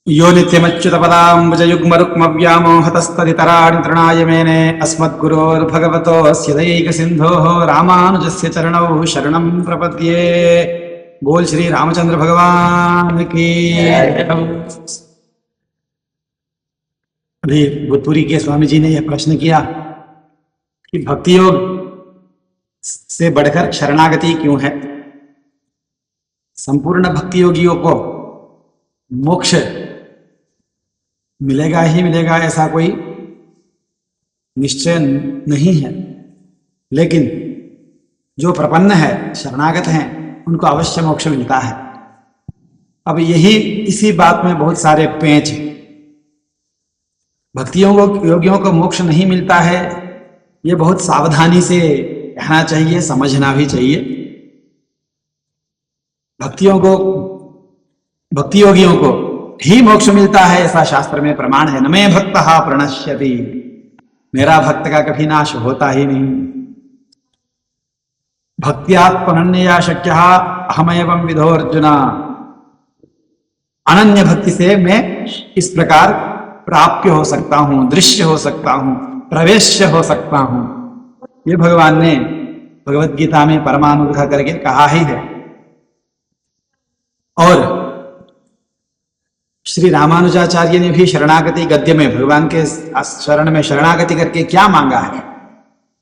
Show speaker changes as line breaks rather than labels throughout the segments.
यो नित्यमच्युतपदाम्बुजयुग्मरुक्मव्यामोहतस्तदितराणि तृणाय मेने अस्मद्गुरोर्भगवतोऽस्य दैकसिन्धोः रामानुजस्य चरणौ शरणं प्रपद्ये। बोल श्री रामचंद्र भगवान की। अभी भूतपुरी के स्वामी जी ने यह प्रश्न किया कि भक्ति योग से बढ़कर शरणागति क्यों है। संपूर्ण भक्ति योगियों को मोक्ष मिलेगा ही मिलेगा ऐसा कोई निश्चय नहीं है, लेकिन जो प्रपन्न है, शरणागत हैं, उनको अवश्य मोक्ष मिलता है। अब यही इसी बात में बहुत सारे पेंच हैं। भक्तियों को योगियों को मोक्ष नहीं मिलता है, ये बहुत सावधानी से कहना चाहिए, समझना भी चाहिए। भक्ति योगियों को ही मोक्ष मिलता है ऐसा शास्त्र में प्रमाण है। न मे भक्तः प्रणश्यति, मेरा भक्त का कभी नाश होता ही नहीं। भक्त्यात्मनन्यया शक्यः अहमेवं विधो अर्जुन, अनन्य भक्ति से मैं इस प्रकार प्राप्य हो सकता हूं, दृश्य हो सकता हूं, प्रवेश्य हो सकता हूं। ये भगवान ने भगवत गीता में परमानुग्रह करके कहा ही है। और श्री रामानुजाचार्य ने भी शरणागति गद्य में भगवान के शरण में शरणागति करके क्या मांगा है?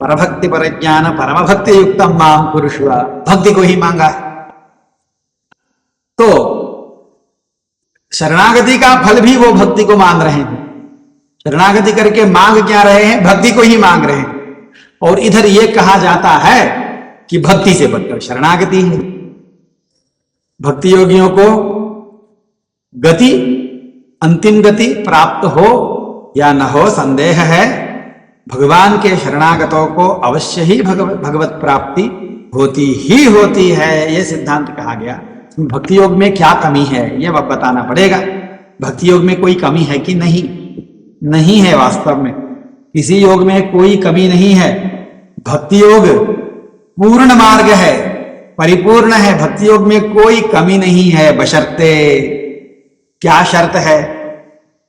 परभक्ति परज्ञान परम भक्ति युक्तम माम कुरुष्व, भक्ति को ही मांगा है। तो शरणागति का फल भी वो भक्ति को मांग रहे हैं। शरणागति करके मांग क्या रहे हैं? भक्ति को ही मांग रहे हैं। और इधर ये कहा जाता है कि भक्ति से बढ़कर शरणागति है। भक्ति योगियों को गति, अंतिम गति प्राप्त हो या न हो संदेह है, भगवान के शरणागतों को अवश्य ही भगवत प्राप्ति होती ही होती है। यह सिद्धांत कहा गया। भक्ति योग में क्या कमी है यह अब बताना पड़ेगा। भक्ति योग में कोई कमी है कि नहीं? नहीं है। वास्तव में किसी योग में कोई कमी नहीं है। भक्ति योग पूर्ण मार्ग है, परिपूर्ण है। भक्ति योग में कोई कमी नहीं है, बशर्ते क्या शर्त है?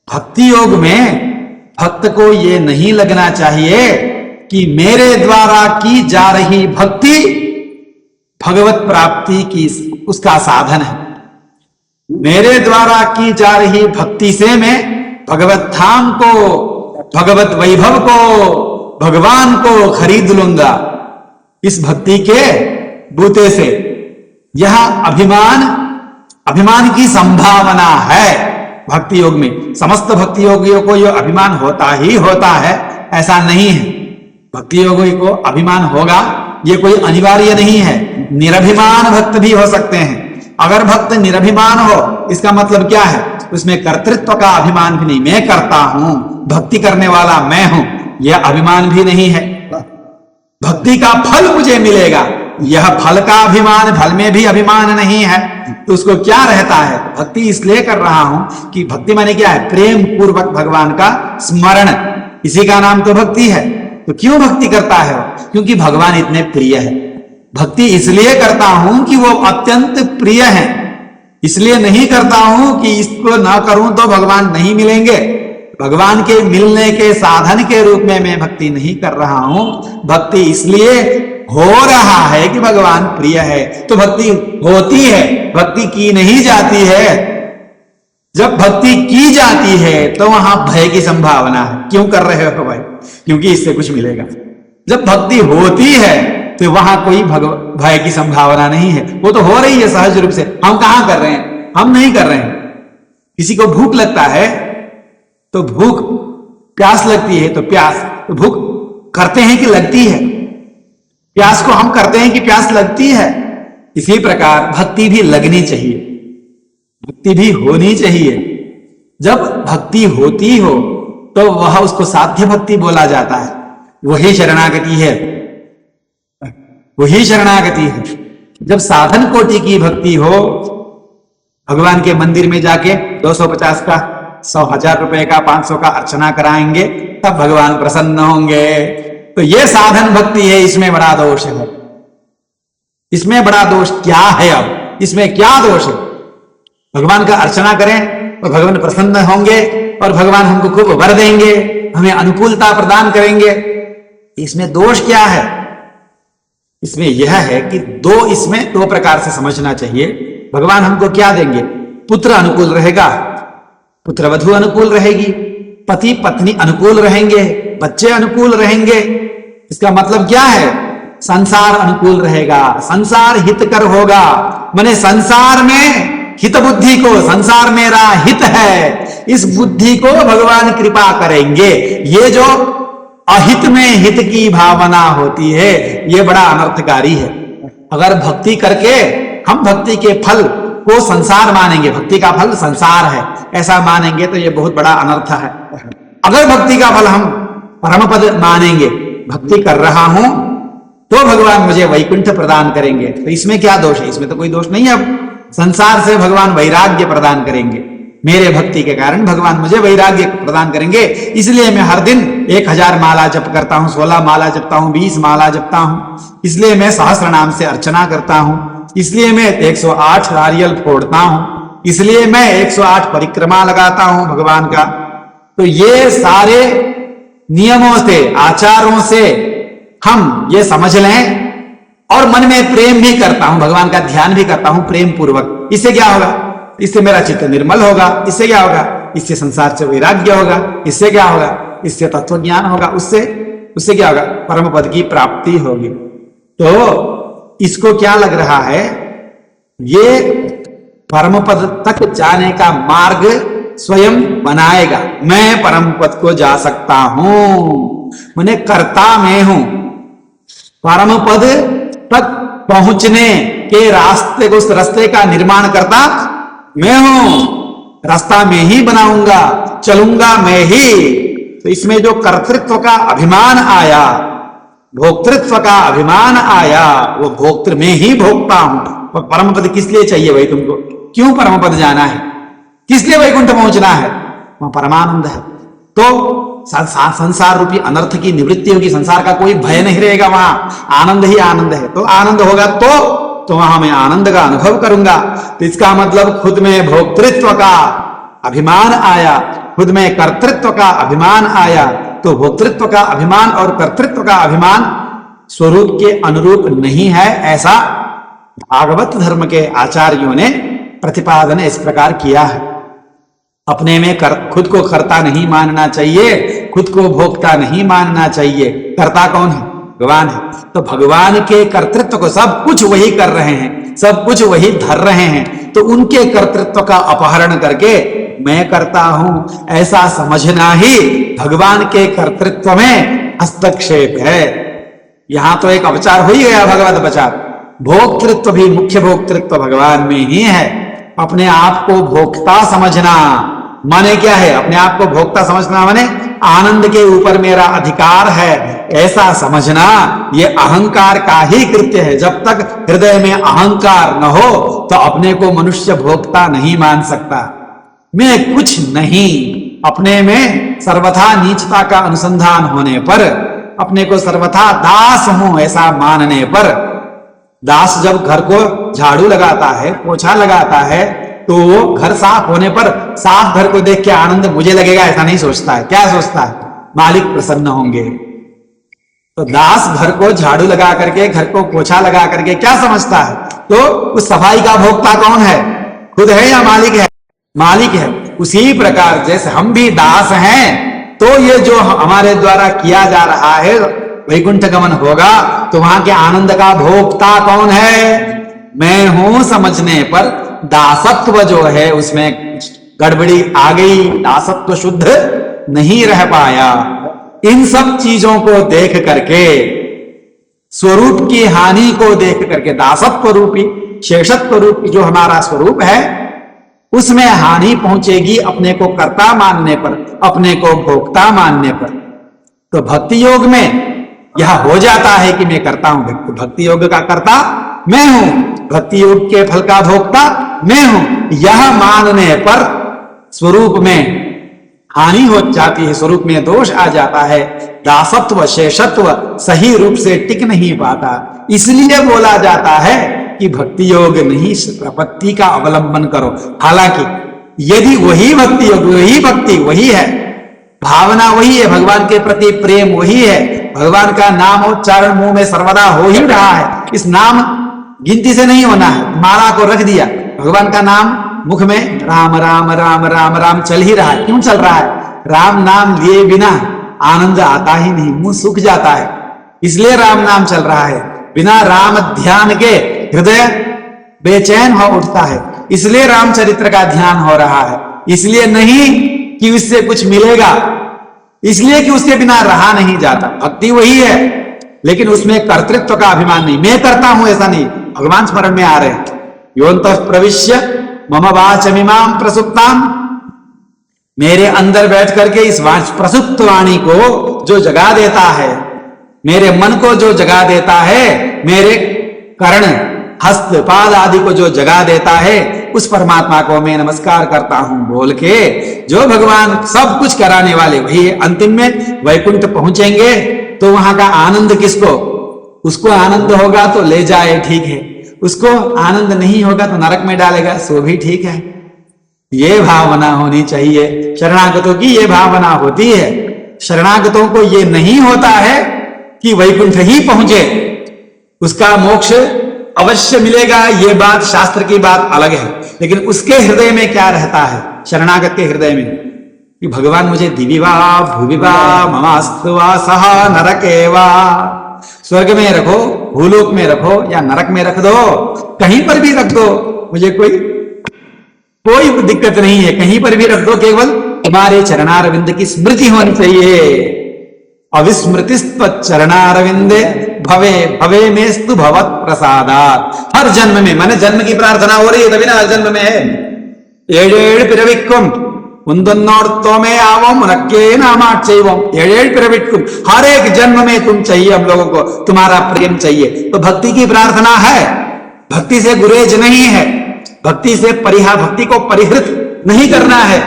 भक्ति योग में भक्त को ये नहीं लगना चाहिए कि मेरे द्वारा की जा रही भक्ति भगवत प्राप्ति की उसका साधन है। मेरे द्वारा की जा रही भक्ति से मैं भगवत धाम को, भगवत वैभव को, भगवान को खरीद लूंगा। इस भक्ति के बूते से यह अभिमान की संभावना है। भक्ति योग में समस्त भक्ति योगियों को यह अभिमान होता ही होता है, ऐसा नहीं है। भक्ति योगी को अभिमान होगा ये कोई अनिवार्य नहीं है। निरभिमान भक्त भी हो सकते हैं। अगर भक्त निरभिमान हो इसका मतलब क्या है? उसमें कर्तृत्व का अभिमान भी नहीं, मैं करता हूं, भक्ति करने वाला मैं हूं, यह अभिमान भी नहीं है। भक्ति का फल मुझे मिलेगा, यह फल का अभिमान, फल में भी अभिमान नहीं है। तो उसको क्या रहता है? भक्ति इसलिए कर रहा हूं कि भक्ति माने क्या है? प्रेम पूर्वक भगवान का स्मरण, इसी का नाम तो भक्ति है। तो क्यों भक्ति करता है? क्योंकि भगवान इतने प्रिय है। भक्ति इसलिए करता हूं कि वो अत्यंत प्रिय है। इसलिए नहीं करता हूं कि इसको ना करूं तो भगवान नहीं मिलेंगे। भगवान के मिलने के साधन के रूप में मैं भक्ति नहीं कर रहा हूं। भक्ति इसलिए हो रहा है कि भगवान प्रिय है। तो भक्ति होती है, भक्ति की नहीं जाती है। जब भक्ति की जाती है तो वहां भय की संभावना है। क्यों कर रहे हो भाई? क्योंकि इससे कुछ मिलेगा। जब भक्ति होती है तो वहां कोई भय की संभावना नहीं है। वो तो हो रही है सहज रूप से। हम कहां कर रहे हैं? हम नहीं कर रहे हैं। किसी को भूख लगता है तो भूख, प्यास लगती है तो प्यास, तो भूख करते हैं कि लगती है? प्यास को हम करते हैं कि प्यास लगती है? इसी प्रकार भक्ति भी लगनी चाहिए, भक्ति भी होनी चाहिए। जब भक्ति होती हो तो वह उसको साध्य भक्ति बोला जाता है। वही शरणागति है, वही शरणागति है। जब साधन कोटि की भक्ति हो, भगवान के मंदिर में जाके 250 का, 100 1000 रुपए का, 500 का अर्चना कराएंगे, तब भगवान प्रसन्न होंगे। तो ये साधन भक्ति है, इसमें बड़ा दोष है। इसमें बड़ा दोष क्या है? अब इसमें क्या दोष है? भगवान का अर्चना करें और भगवान प्रसन्न होंगे और भगवान हमको खूब वर देंगे, हमें अनुकूलता प्रदान करेंगे। इसमें दोष क्या है? इसमें यह है कि इसमें दो प्रकार से समझना चाहिए। भगवान हमको क्या देंगे? पुत्र अनुकूल रहेगा, पुत्र वधु अनुकूल रहेगी, पति पत्नी अनुकूल रहेंगे, बच्चे अनुकूल रहेंगे। इसका मतलब क्या है? संसार अनुकूल रहेगा, संसार हितकर होगा। माने संसार में हित बुद्धि को, संसार मेरा हित है, इस बुद्धि को भगवान कृपा करेंगे। ये जो अहित में हित की भावना होती है, ये बड़ा अनर्थकारी है। अगर भक्ति करके हम भक्ति के फल को संसार मानेंगे, भक्ति का फल संसार है ऐसा मानेंगे, तो ये बहुत बड़ा अनर्थ है। अगर भक्ति का फल हम परम पद मानेंगे, भक्ति कर रहा हूं तो भगवान मुझे वैकुंठ प्रदान करेंगे, तो इसमें क्या दोष है? इसमें तो कोई दोष नहीं है। संसार से भगवान वैराग्य प्रदान करेंगे, मेरे भक्ति के कारण भगवान मुझे वैराग्य प्रदान करेंगे। इसलिए मैं हर दिन 1000 माला जप करता हूं, 16 माला जपता हूं, 20 माला जपता हूं। इसलिए मैं सहस्त्र नाम से अर्चना करता हूं। इसलिए मैं 108 नारियल फोड़ता हूं। इसलिए मैं 108 परिक्रमा लगाता हूं भगवान का। तो ये सारे नियमों से, आचारों से हम ये समझ लें, और मन में प्रेम भी करता हूं, भगवान का ध्यान भी करता हूं प्रेम पूर्वक। इससे क्या होगा? इससे मेरा चित्त निर्मल होगा। इससे क्या होगा? इससे संसार से वैराग्य होगा। इससे क्या होगा? इससे तत्व ज्ञान होगा। उससे क्या होगा? परम पद की प्राप्ति होगी। तो इसको क्या लग रहा है? ये परम पद तक जाने का मार्ग स्वयं बनाएगा। मैं परम पद को जा सकता हूं, मैंने कर्ता मैं हूं। परम पद तक पहुंचने के रास्ते को, उस रास्ते का निर्माण करता मैं हूं। रास्ता मैं ही बनाऊंगा, चलूंगा मैं ही। तो इसमें जो कर्तृत्व का अभिमान आया, भोक्तृत्व का अभिमान आया, वो भोक्तृ में ही भोगता हूं। और परम पद किस लिए चाहिए भाई तुमको? क्यों परम पद जाना है? किस लिए वैकुंठ पहुंचना है? वहां परमानंद है, तो संसार रूपी अनर्थ की निवृत्ति होगी। संसार का कोई भय नहीं रहेगा, वहां आनंद ही आनंद है। तो आनंद होगा तो वहां मैं आनंद का अनुभव करूंगा। तो इसका मतलब खुद में भोक्तृत्व का अभिमान आया, खुद में कर्तृत्व का अभिमान आया। तो भोक्तृत्व का अभिमान और कर्तृत्व का अभिमान स्वरूप के अनुरूप नहीं है, ऐसा भागवत धर्म के आचार्यों ने प्रतिपादन इस प्रकार किया है। अपने में खुद को कर्ता नहीं मानना चाहिए, खुद को भोक्ता नहीं मानना चाहिए। कर्ता कौन है? भगवान है। तो भगवान के कर्तृत्व को सब कुछ वही कर रहे हैं, सब कुछ वही धर रहे हैं। तो उनके कर्तृत्व का अपहरण करके मैं करता हूं, ऐसा समझना ही भगवान के कर्तृत्व में हस्तक्षेप है। यहां तो एक अपचार हो ही गया, भगवत अपचार। भोक्तृत्व भी, मुख्य भोक्तृत्व भगवान में ही है। अपने आप को भोक्ता समझना माने क्या है? अपने आप को भोक्ता समझना माने आनंद के ऊपर मेरा अधिकार है, ऐसा समझना। ये अहंकार का ही कृत्य है। जब तक हृदय में अहंकार न हो तो अपने को मनुष्य भोक्ता नहीं मान सकता। मैं कुछ नहीं, अपने में सर्वथा नीचता का अनुसंधान होने पर, अपने को सर्वथा दास हूं ऐसा मानने पर, दास जब घर को झाड़ू लगाता है, पोछा लगाता है, तो वो घर साफ होने पर साफ घर को देख के आनंद मुझे लगेगा ऐसा नहीं सोचता है। क्या सोचता है? मालिक प्रसन्न होंगे। तो दास घर को झाड़ू लगा करके, घर को पोछा लगा करके क्या समझता है? तो उस सफाई का भोक्ता कौन है? खुद है या मालिक है? मालिक है। उसी प्रकार जैसे हम भी दास हैं, तो ये जो हमारे द्वारा किया जा रहा है वैकुंठ गमन होगा, तो वहां के आनंद का भोक्ता कौन है? मैं हूं समझने पर दासत्व जो है उसमें गड़बड़ी आ गई, दासत्व शुद्ध नहीं रह पाया। इन सब चीजों को देख करके, स्वरूप की हानि को देख करके, दासत्व रूपी, शेषत्व रूपी जो हमारा स्वरूप है उसमें हानि पहुंचेगी अपने को कर्ता मानने पर, अपने को भोक्ता मानने पर। तो भक्ति योग में यह हो जाता है कि मैं करता हूं। भक्ति योग का कर्ता मैं हूं, भक्ति योग के फल का भोक्ता मैं हूं, यह मानने पर स्वरूप में हानि हो जाती है, स्वरूप में दोष आ जाता है। दासत्व, शेषत्व सही रूप से टिक नहीं पाता। इसलिए बोला जाता है कि भक्ति योग नहीं, प्रपत्ति का अवलंबन करो। हालांकि यदि वही भक्ति योग, वही भक्ति वही है, भावना वही है, भगवान के प्रति प्रेम वही है, भगवान का नाम उच्चारण मुंह में सर्वदा हो ही रहा है, इस नाम गिनती से नहीं होना है, माला को रख दिया, भगवान का नाम मुख में राम राम राम राम राम चल ही रहा है। क्यों चल रहा है? राम नाम लिए बिना आनंद आता ही नहीं, मुंह सूख जाता है, इसलिए राम नाम चल रहा है। बिना राम ध्यान के हृदय बेचैन हो उठता है, इसलिए रामचरित्र का ध्यान हो रहा है, इसलिए नहीं कि उससे कुछ मिलेगा, इसलिए कि उसके बिना रहा नहीं जाता। भक्ति वही है, लेकिन उसमें कर्तृत्व का अभिमान नहीं, मैं करता हूं ऐसा नहीं, भगवान स्मरण में आ रहे हैं। योऽन्तः प्रविश्य मम वाचमिमां प्रसुप्ताम, मेरे अंदर बैठ करके इस प्रसुप्त वाणी को जो जगा देता है, मेरे मन को जो जगा देता है, मेरे कर्ण हस्त पाद आदि को जो जगा देता है, उस परमात्मा को मैं नमस्कार करता हूं बोल के, जो भगवान सब कुछ कराने वाले वही है। अंतिम में वैकुंठ पहुंचेंगे तो वहां का आनंद किसको? उसको आनंद होगा तो ले जाए, ठीक है, उसको आनंद नहीं होगा तो नरक में डालेगा, सो भी ठीक है। ये भावना होनी चाहिए, शरणागतों की ये भावना होती है। शरणागतों को ये नहीं होता है कि वैकुंठ ही पहुंचे, उसका मोक्ष अवश्य मिलेगा, ये बात शास्त्र की बात अलग है, लेकिन उसके हृदय में क्या रहता है? शरणागत के हृदय में कि भगवान मुझे दिवि वा भुवि वा ममास्तु वासः नरके वा, स्वर्ग में रखो, भूलोक में रखो या नरक में रख दो, कहीं पर भी रख दो, मुझे कोई दिक्कत नहीं है, कहीं पर भी रख दो, केवल तुम्हारे चरणारविंद की स्मृति होनी चाहिए। अविस्मृतिस्त्वच्चरणारविंदे भवे भवे मेस्तु भवत् प्रसादात्। हर जन्म में, माने जन्म की प्रार्थना हो रही है तभी ना हर जन्म में है। ஏழேழு பிறவிக்கும் उन्दन्नोर्तो में आवो मुनक्के नामाच्चैवम, ஏழேழு பிறவிக்கும், हर एक जन्म में तुम चाहिए, हम लोगों को तुम्हारा प्रेम चाहिए। तो भक्ति की प्रार्थना है, भक्ति से गुरेज नहीं है, भक्ति से भक्ति को परिहृत नहीं करना है।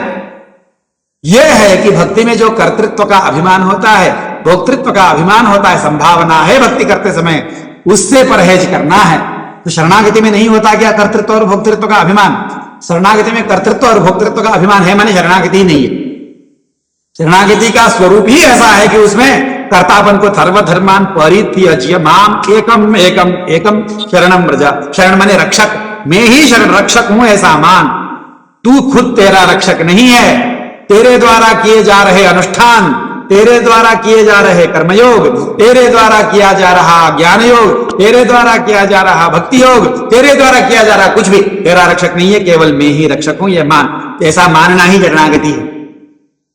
यह है कि भक्ति में जो कर्तृत्व का अभिमान होता है, भोक्तृत्व का अभिमान होता है, संभावना है भक्ति करते समय, उससे परहेज करना है। तो शरणागति में नहीं होता क्या कर्तृत्व और भोक्तृत्व का अभिमान? शरणागति में कर्तृत्व और भोक्तृत्व का अभिमान है, माने शरणागति नहीं है। शरणागति का स्वरूप ही ऐसा है कि उसमें कर्तापन को सर्वधर्मान परित्यज्य माम एकम एकम एकम शरणम व्रज। शरण माने रक्षक, मैं ही शरण रक्षक हूं ऐसा मान। तू खुद तेरा रक्षक नहीं है, तेरे द्वारा किए जा रहे अनुष्ठान, तेरे द्वारा किए जा रहे कर्मयोग, तेरे द्वारा किया जा रहा ज्ञान योग, तेरे द्वारा किया जा रहा भक्ति योग, तेरे द्वारा किया जा रहा कुछ भी तेरा रक्षक नहीं है, केवल मैं ही रक्षक हूं, यह मान। ऐसा मानना ही शरणागति है।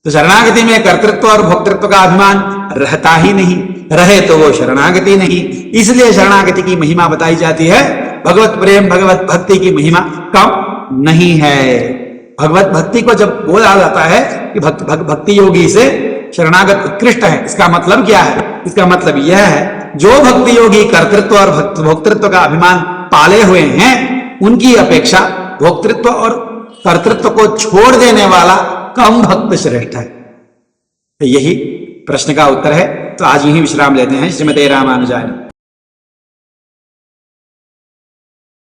तो शरणागति में कर्तृत्व और भोक्तृत्व का अभिमान रहता ही नहीं, रहे तो वो शरणागति नहीं। इसलिए शरणागति की महिमा बताई जाती है, भगवत प्रेम भगवत भक्ति की महिमा कम नहीं है। भगवत भक्ति को जब बोला जाता है कि भक्ति योगी से शरणागत उत्कृष्ट है, इसका मतलब क्या है? इसका मतलब यह है, जो भक्ति योगी कर्तृत्व और भोक्तृत्व का अभिमान पाले हुए हैं, उनकी अपेक्षा भोक्तृत्व और कर्तृत्व को छोड़ देने वाला कम भक्त श्रेष्ठ है। तो यही प्रश्न का उत्तर है। तो आज यही विश्राम लेते हैं। श्रीमते रामानुजाय।